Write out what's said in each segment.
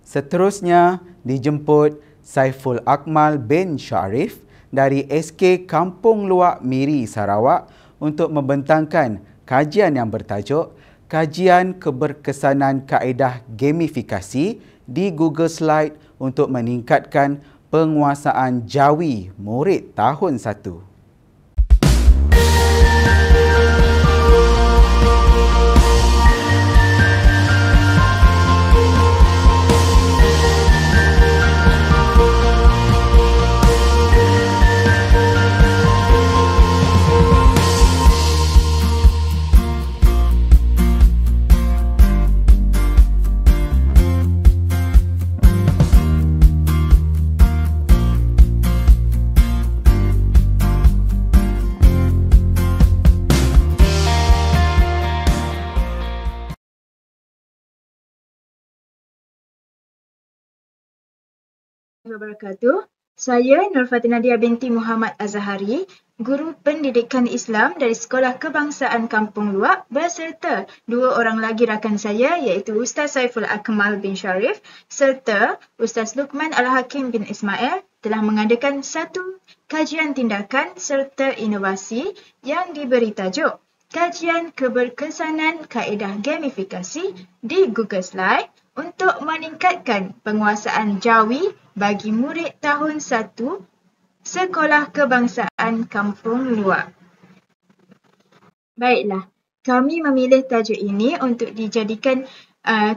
Seterusnya dijemput Saiful Akmal bin Syarif dari SK Kampung Luak Miri, Sarawak untuk membentangkan kajian yang bertajuk Kajian Keberkesanan Kaedah Gamifikasi di Google Slide untuk meningkatkan penguasaan jawi murid tahun 1. Wabarakatuh. Saya Nur Fatina Dia binti Muhammad Azhari, Guru Pendidikan Islam dari Sekolah Kebangsaan Kampung Luak beserta dua orang lagi rakan saya iaitu Ustaz Saiful Akmal bin Syarif serta Ustaz Luqman Al-Hakim bin Ismail telah mengadakan satu kajian tindakan serta inovasi yang diberi tajuk Kajian Keberkesanan Kaedah Gamifikasi di Google Slide untuk meningkatkan penguasaan jawi bagi murid tahun 1 Sekolah Kebangsaan Kampung Luak. Baiklah, kami memilih tajuk ini untuk dijadikan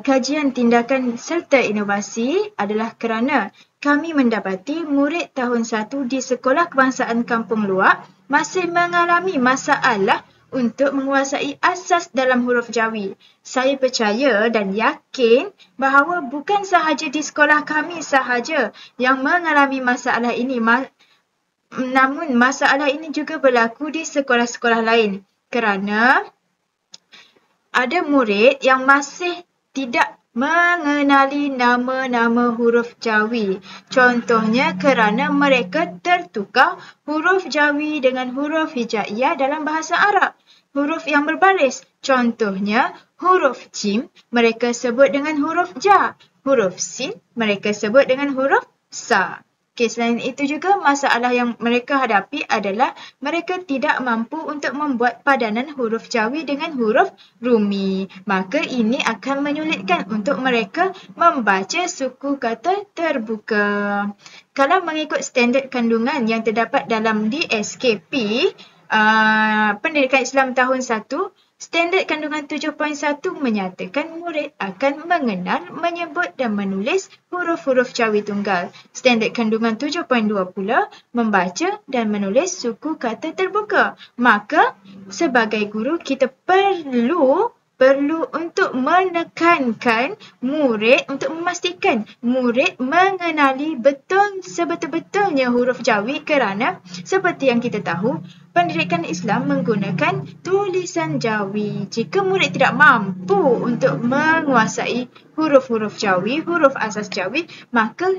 kajian tindakan serta inovasi adalah kerana kami mendapati murid tahun 1 di Sekolah Kebangsaan Kampung Luak masih mengalami masalah untuk menguasai asas dalam huruf jawi. Saya percaya dan yakin bahawa bukan sahaja di sekolah kami sahaja yang mengalami masalah ini, namun masalah ini juga berlaku di sekolah-sekolah lain kerana ada murid yang masih tidak mengenali nama-nama huruf jawi. Contohnya kerana mereka tertukar huruf jawi dengan huruf hijaiyah dalam bahasa Arab. Huruf yang berbaris. Contohnya huruf jim mereka sebut dengan huruf ja. Huruf sin mereka sebut dengan huruf sa. Selain itu juga masalah yang mereka hadapi adalah mereka tidak mampu untuk membuat padanan huruf jawi dengan huruf rumi. Maka ini akan menyulitkan untuk mereka membaca suku kata terbuka. Kalau mengikut standard kandungan yang terdapat dalam DSKP, Pendidikan Islam tahun 1, standard kandungan 7.1 menyatakan murid akan mengenal, menyebut dan menulis huruf-huruf jawi tunggal. Standard kandungan 7.2 pula membaca dan menulis suku kata terbuka. Maka sebagai guru kita perlu untuk menekankan murid, untuk memastikan murid mengenali sebetul-betulnya huruf jawi kerana seperti yang kita tahu, pendidikan Islam menggunakan tulisan jawi. Jika murid tidak mampu untuk menguasai huruf-huruf jawi, huruf asas jawi, maka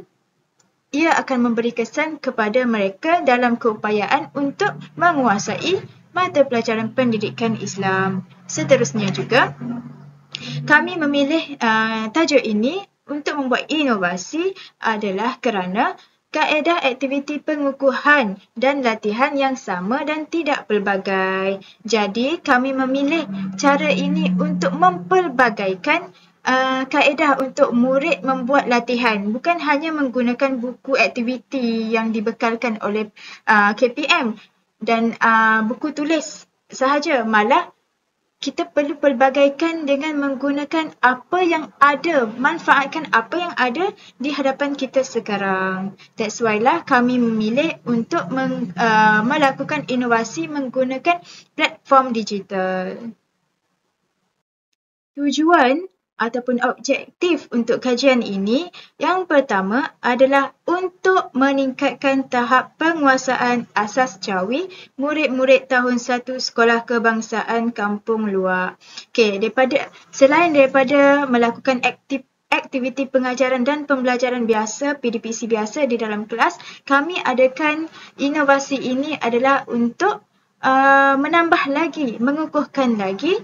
ia akan memberi kesan kepada mereka dalam keupayaan untuk menguasai mata pelajaran pendidikan Islam. Seterusnya juga, kami memilih tajuk ini untuk membuat inovasi adalah kerana kaedah aktiviti pengukuhan dan latihan yang sama dan tidak pelbagai. Jadi, kami memilih cara ini untuk mempelbagaikan kaedah untuk murid membuat latihan. Bukan hanya menggunakan buku aktiviti yang dibekalkan oleh KPM dan buku tulis sahaja, malah kita perlu pelbagaikan dengan menggunakan apa yang ada, manfaatkan apa yang ada di hadapan kita sekarang. That's why lah kami memilih untuk melakukan inovasi menggunakan platform digital. Tujuan ataupun objektif untuk kajian ini, yang pertama adalah untuk meningkatkan tahap penguasaan asas jawi murid-murid tahun 1 Sekolah Kebangsaan Kampung Luak. Selain daripada melakukan aktiviti pengajaran dan pembelajaran biasa, PDPC biasa di dalam kelas, kami adakan inovasi ini adalah untuk menambah lagi, mengukuhkan lagi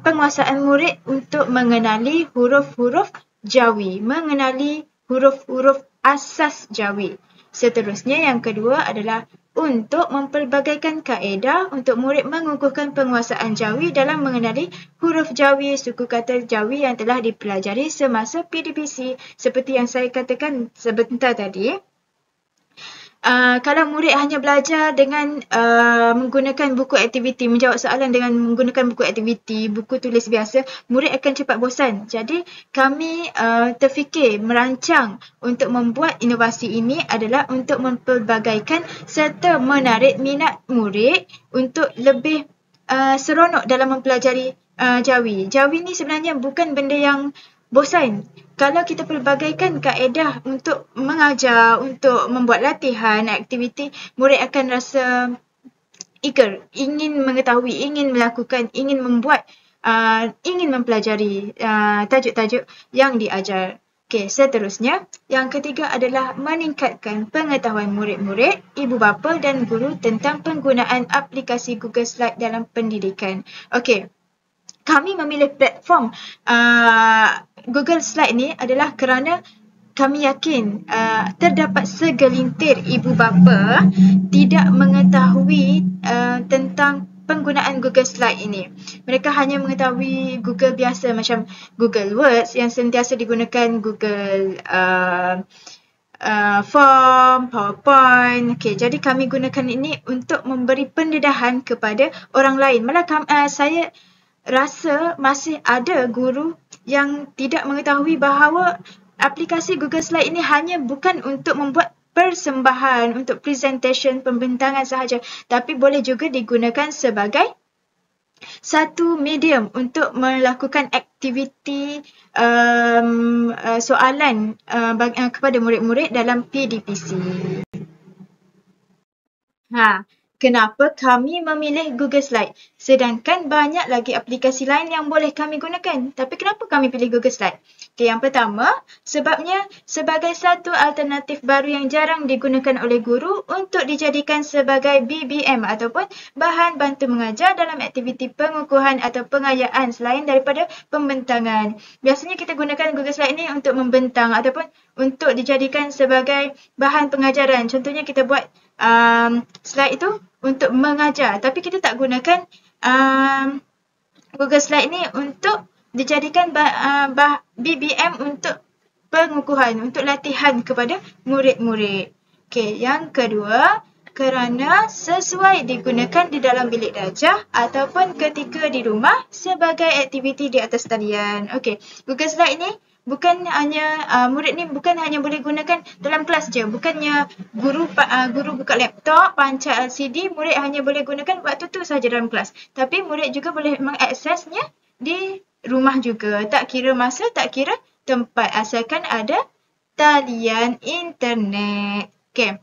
penguasaan murid untuk mengenali huruf-huruf Jawi, mengenali huruf-huruf asas Jawi. Seterusnya yang kedua adalah untuk mempelbagaikan kaedah untuk murid mengukuhkan penguasaan Jawi dalam mengenali huruf Jawi, suku kata Jawi yang telah dipelajari semasa PDPC. Seperti yang saya katakan sebentar tadi, kalau murid hanya belajar dengan menggunakan buku aktiviti, menjawab soalan dengan menggunakan buku aktiviti, buku tulis biasa, murid akan cepat bosan. Jadi kami terfikir merancang untuk membuat inovasi ini adalah untuk mempelbagaikan serta menarik minat murid untuk lebih seronok dalam mempelajari Jawi. Jawi ni sebenarnya bukan benda yang bosan. Kalau kita pelbagaikan kaedah untuk mengajar, untuk membuat latihan, aktiviti, murid akan rasa eager, ingin mengetahui, ingin melakukan, ingin membuat, ingin mempelajari tajuk-tajuk yang diajar. Okey, seterusnya, yang ketiga adalah meningkatkan pengetahuan murid-murid, ibu bapa dan guru tentang penggunaan aplikasi Google Slide dalam pendidikan. Okey, kami memilih platform Google Slide ni adalah kerana kami yakin terdapat segelintir ibu bapa tidak mengetahui tentang penggunaan Google Slide ini. Mereka hanya mengetahui Google biasa macam Google Words yang sentiasa digunakan, Google form, PowerPoint. Okay, jadi kami gunakan ini untuk memberi pendedahan kepada orang lain. Malah saya rasa masih ada guru yang tidak mengetahui bahawa aplikasi Google Slide ini hanya bukan untuk membuat persembahan, untuk presentation, pembentangan sahaja, tapi boleh juga digunakan sebagai satu medium untuk melakukan aktiviti soalan kepada murid-murid dalam PDPC. Kenapa kami memilih Google Slide? Sedangkan banyak lagi aplikasi lain yang boleh kami gunakan. Tapi kenapa kami pilih Google Slide? Okay, yang pertama, sebabnya sebagai satu alternatif baru yang jarang digunakan oleh guru untuk dijadikan sebagai BBM ataupun bahan bantu mengajar dalam aktiviti pengukuhan atau pengayaan selain daripada pembentangan. Biasanya kita gunakan Google Slide ini untuk membentang ataupun untuk dijadikan sebagai bahan pengajaran. Contohnya kita buat slide itu untuk mengajar, tapi kita tak gunakan Google Slide ini untuk dijadikan BBM untuk pengukuhan, untuk latihan kepada murid-murid. Okey, yang kedua, kerana sesuai digunakan di dalam bilik darjah ataupun ketika di rumah sebagai aktiviti di atas talian. Okey, Google Slide ini bukan hanya murid ni bukan hanya boleh gunakan dalam kelas je. Bukannya guru buka laptop, pancak LCD, murid hanya boleh gunakan waktu tu saja dalam kelas. Tapi murid juga boleh mengaksesnya di rumah juga. Tak kira masa, tak kira tempat, asalkan ada talian internet. Okey.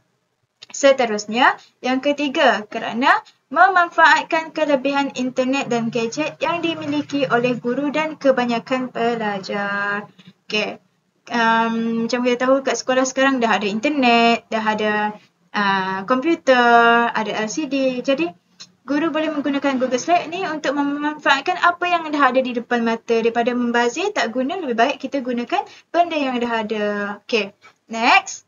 Seterusnya, yang ketiga, kerana memanfaatkan kelebihan internet dan gadget yang dimiliki oleh guru dan kebanyakan pelajar. Okay. Macam kita tahu kat sekolah sekarang dah ada internet, dah ada komputer, ada LCD. Jadi, guru boleh menggunakan Google Slide ni untuk memanfaatkan apa yang dah ada di depan mata. Daripada membazir tak guna, lebih baik kita gunakan benda yang dah ada. Okay. Next.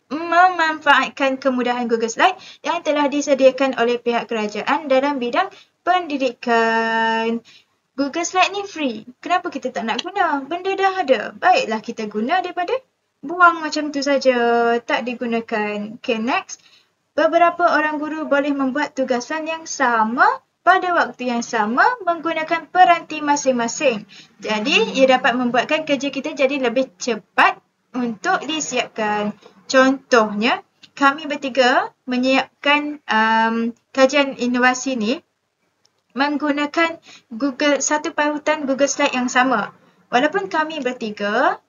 Memanfaatkan kemudahan Google Slide yang telah disediakan oleh pihak kerajaan dalam bidang pendidikan. Google Slide ni free. Kenapa kita tak nak guna? Benda dah ada. Baiklah kita guna daripada buang macam tu saja, tak digunakan. Okay, next. Beberapa orang guru boleh membuat tugasan yang sama pada waktu yang sama menggunakan peranti masing-masing. Jadi, ia dapat membuatkan kerja kita jadi lebih cepat untuk disiapkan. Contohnya, kami bertiga menyiapkan kajian inovasi ni menggunakan satu pautan Google Slide yang sama. Walaupun kami bertiga,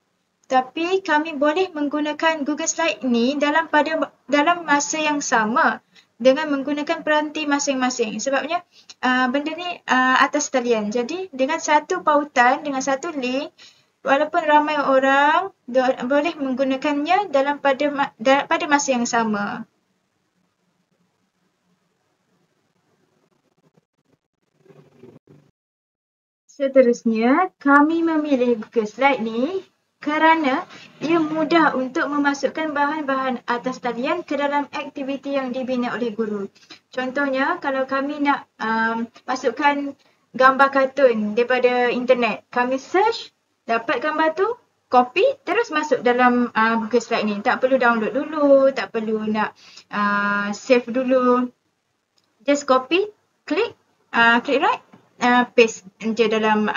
tapi kami boleh menggunakan Google Slide ni dalam masa yang sama dengan menggunakan peranti masing-masing. Sebabnya benda ni atas talian. Jadi dengan satu pautan, dengan satu link, walaupun ramai orang boleh menggunakannya pada masa yang sama. Seterusnya, kami memilih Google Slide ni kerana ia mudah untuk memasukkan bahan-bahan atas talian ke dalam aktiviti yang dibina oleh guru. Contohnya, kalau kami nak masukkan gambar kartun daripada internet, kami search, dapat gambar tu, copy, terus masuk dalam Google Slide ni. Tak perlu download dulu, tak perlu nak save dulu. Just copy, klik right, paste je dalam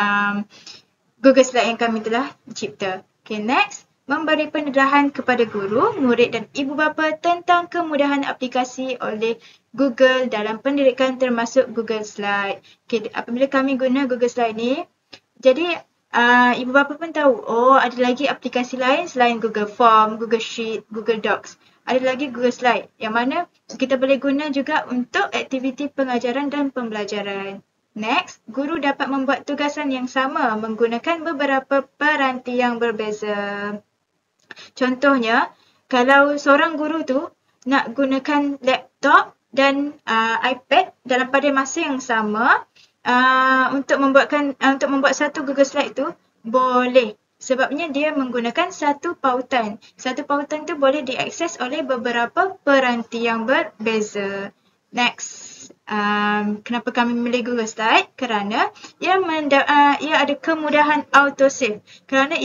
Google Slide yang kami telah cipta. Okay, next. Memberi pendedahan kepada guru, murid dan ibu bapa tentang kemudahan aplikasi oleh Google dalam pendidikan termasuk Google Slide. Okay, apabila kami guna Google Slide ni, jadi ibu bapa pun tahu, oh ada lagi aplikasi lain selain Google Form, Google Sheet, Google Docs. Ada lagi Google Slide yang mana kita boleh guna juga untuk aktiviti pengajaran dan pembelajaran. Next, guru dapat membuat tugasan yang sama menggunakan beberapa peranti yang berbeza. Contohnya, kalau seorang guru tu nak gunakan laptop dan iPad dalam pada masa yang sama untuk membuat satu Google Slide tu boleh. Sebabnya dia menggunakan satu pautan. Satu pautan tu boleh diakses oleh beberapa peranti yang berbeza. Next. Kenapa kami memilih Google Slide? Kerana ia ada kemudahan auto save. Kerana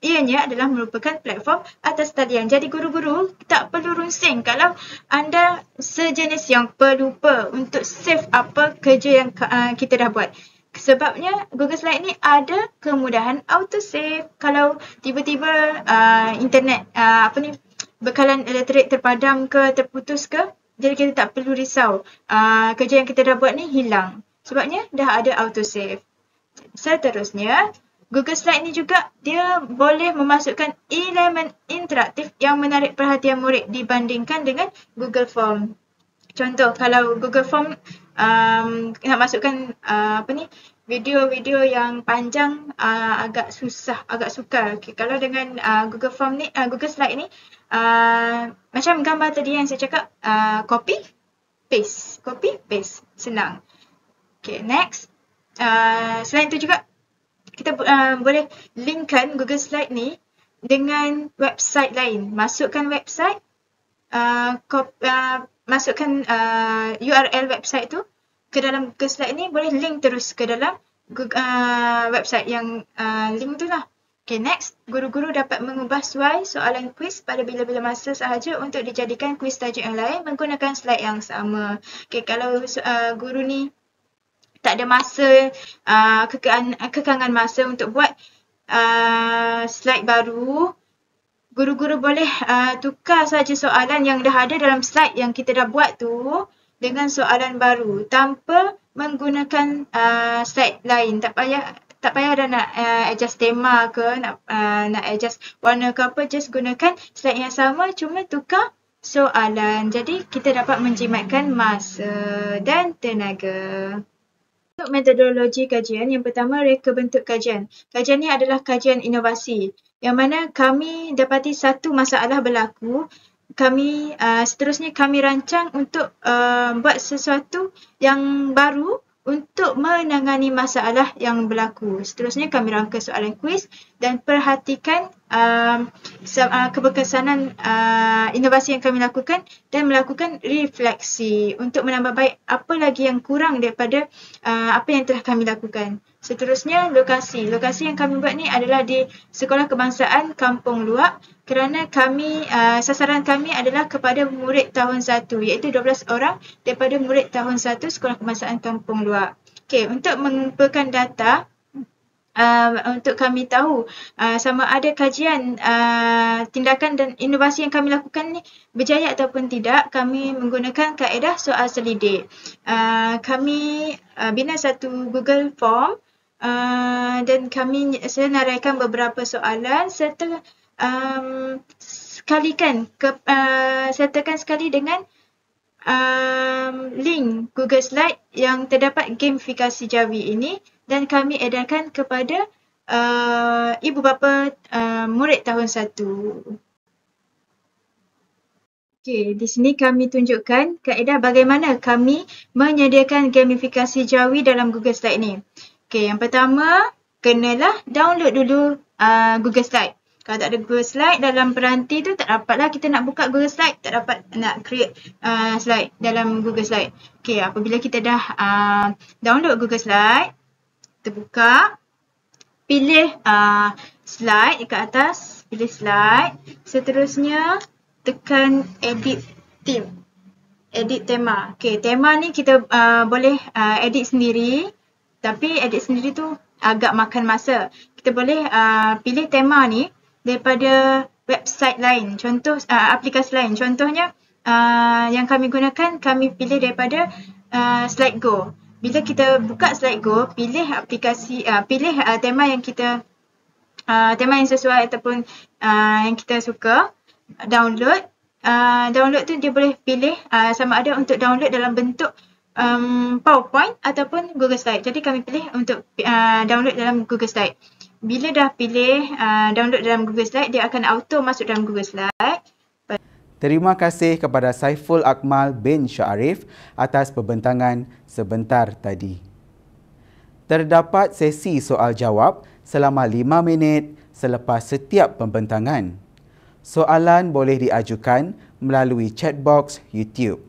ianya adalah merupakan platform atas talian. Jadi guru-guru tak perlu runsing kalau anda sejenis yang pelupa untuk save apa kerja yang kita dah buat. Sebabnya Google Slide ni ada kemudahan auto save. Kalau tiba-tiba internet bekalan elektrik terpadam ke, terputus ke, jadi kita tak perlu risau. Kerja yang kita dah buat ni hilang. Sebabnya dah ada auto save. Seterusnya, Google Slide ni juga dia boleh memasukkan elemen interaktif yang menarik perhatian murid dibandingkan dengan Google Form. Contoh, kalau Google Form nak masukkan video-video yang panjang agak susah, agak sukar. Okay, kalau dengan Google Form ni, Google Slide ni, macam gambar tadi yang saya cakap, copy, paste, senang. Okay, next. Selain itu juga, kita boleh linkkan Google Slide ni dengan website lain. Masukkan website, masukkan URL website tu ke dalam Google Slide ni, boleh link terus ke dalam website yang link tu lah. Okay, next. Guru-guru dapat mengubah suai soalan kuis pada bila-bila masa sahaja untuk dijadikan kuis tajuk yang lain menggunakan slide yang sama. Okay, kalau guru ni tak ada masa, kekangan masa untuk buat slide baru, guru-guru boleh tukar saja soalan yang dah ada dalam slide yang kita dah buat tu dengan soalan baru tanpa menggunakan slide lain. Tak payah dah nak adjust tema ke, nak adjust warna ke apa, just gunakan slide yang sama, cuma tukar soalan. Jadi kita dapat menjimatkan masa dan tenaga. Untuk metodologi kajian, yang pertama reka bentuk kajian. Kajian ni adalah kajian inovasi yang mana kami dapati satu masalah berlaku, seterusnya kami rancang untuk buat sesuatu yang baru untuk menangani masalah yang berlaku. Seterusnya kami rangka soalan kuis dan perhatikan keberkesanan inovasi yang kami lakukan dan melakukan refleksi untuk menambah baik apa lagi yang kurang daripada apa yang telah kami lakukan. Seterusnya lokasi. Lokasi yang kami buat ni adalah di Sekolah Kebangsaan Kampung Luak kerana sasaran kami adalah kepada murid tahun 1 iaitu 12 orang daripada murid tahun 1 Sekolah Kebangsaan Kampung Luak. Okey, untuk mengumpulkan data untuk kami tahu sama ada kajian tindakan dan inovasi yang kami lakukan ni berjaya ataupun tidak, kami menggunakan kaedah soal selidik. Kami bina satu Google Form dan kami senaraikan beberapa soalan serta sertakan sekali dengan link Google Slide yang terdapat gamifikasi Jawi ini dan kami edarkan kepada ibu bapa murid tahun 1. Okey, di sini kami tunjukkan kaedah bagaimana kami menyediakan gamifikasi Jawi dalam Google Slide ni. Okey, yang pertama kenalah download dulu Google Slide. Kalau tak ada Google Slide dalam peranti tu, tak dapatlah kita nak buka Google Slide, tak dapat nak create slide dalam Google Slide. Okey, apabila kita dah download Google Slide, kita buka, pilih slide dekat atas, pilih slide, seterusnya tekan edit theme, edit tema. Okey, tema ni kita boleh edit sendiri, tapi edit sendiri tu agak makan masa. Kita boleh pilih tema ni daripada website lain, contoh aplikasi lain. Contohnya yang kami gunakan, kami pilih daripada SlideGo. Bila kita buka SlideGo, pilih aplikasi, pilih tema yang kita, tema yang sesuai ataupun yang kita suka, download. Download tu dia boleh pilih sama ada untuk download dalam bentuk PowerPoint ataupun Google Slide. Jadi kami pilih untuk download dalam Google Slide. Bila dah pilih download dalam Google Slide, dia akan auto masuk dalam Google Slide. Terima kasih kepada Saiful Akmal bin Syarif atas pembentangan sebentar tadi. Terdapat sesi soal jawab selama 5 minit selepas setiap pembentangan. Soalan boleh diajukan melalui chat box YouTube.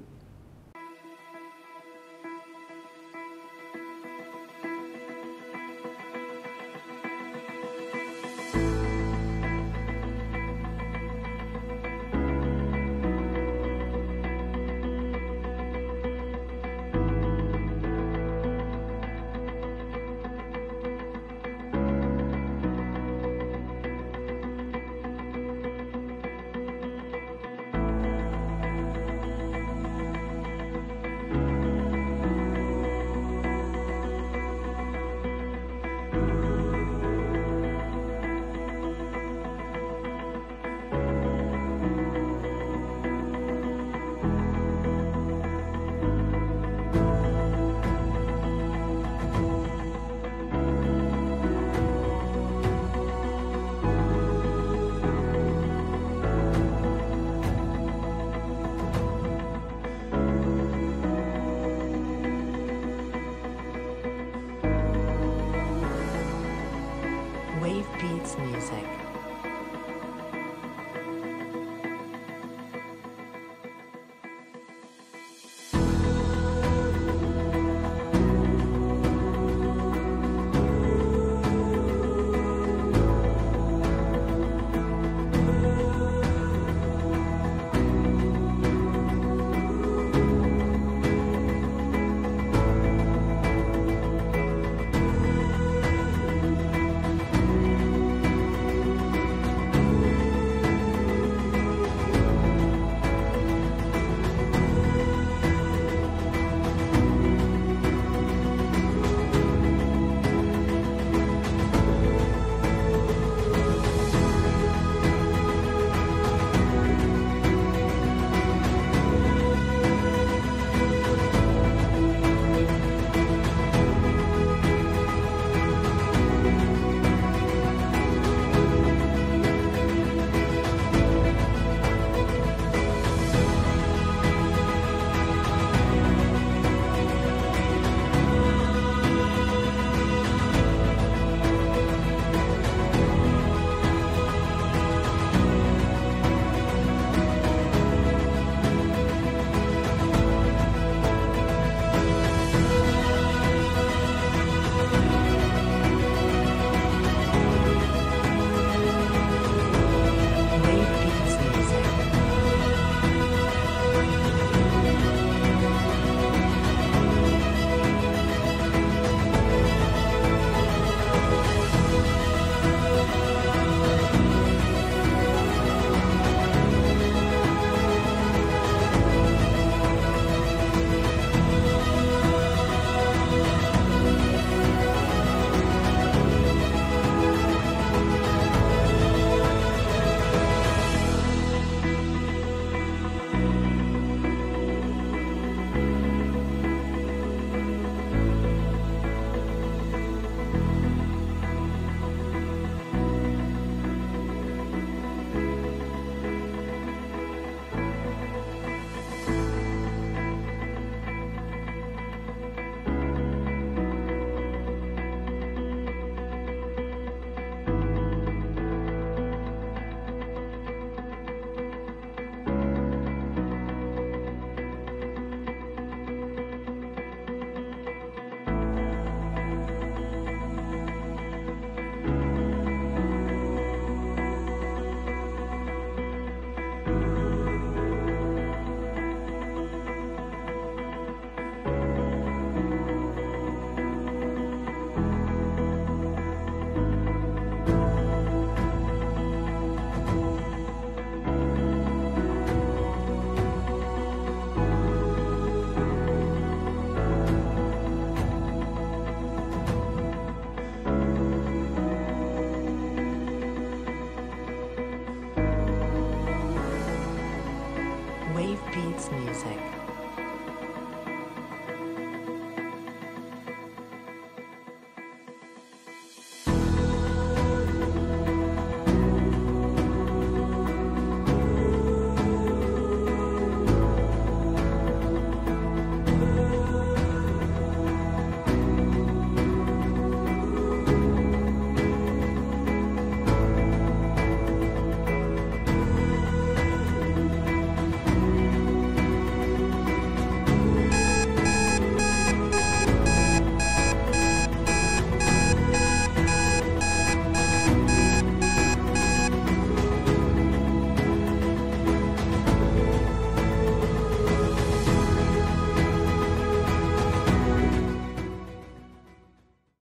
Sek.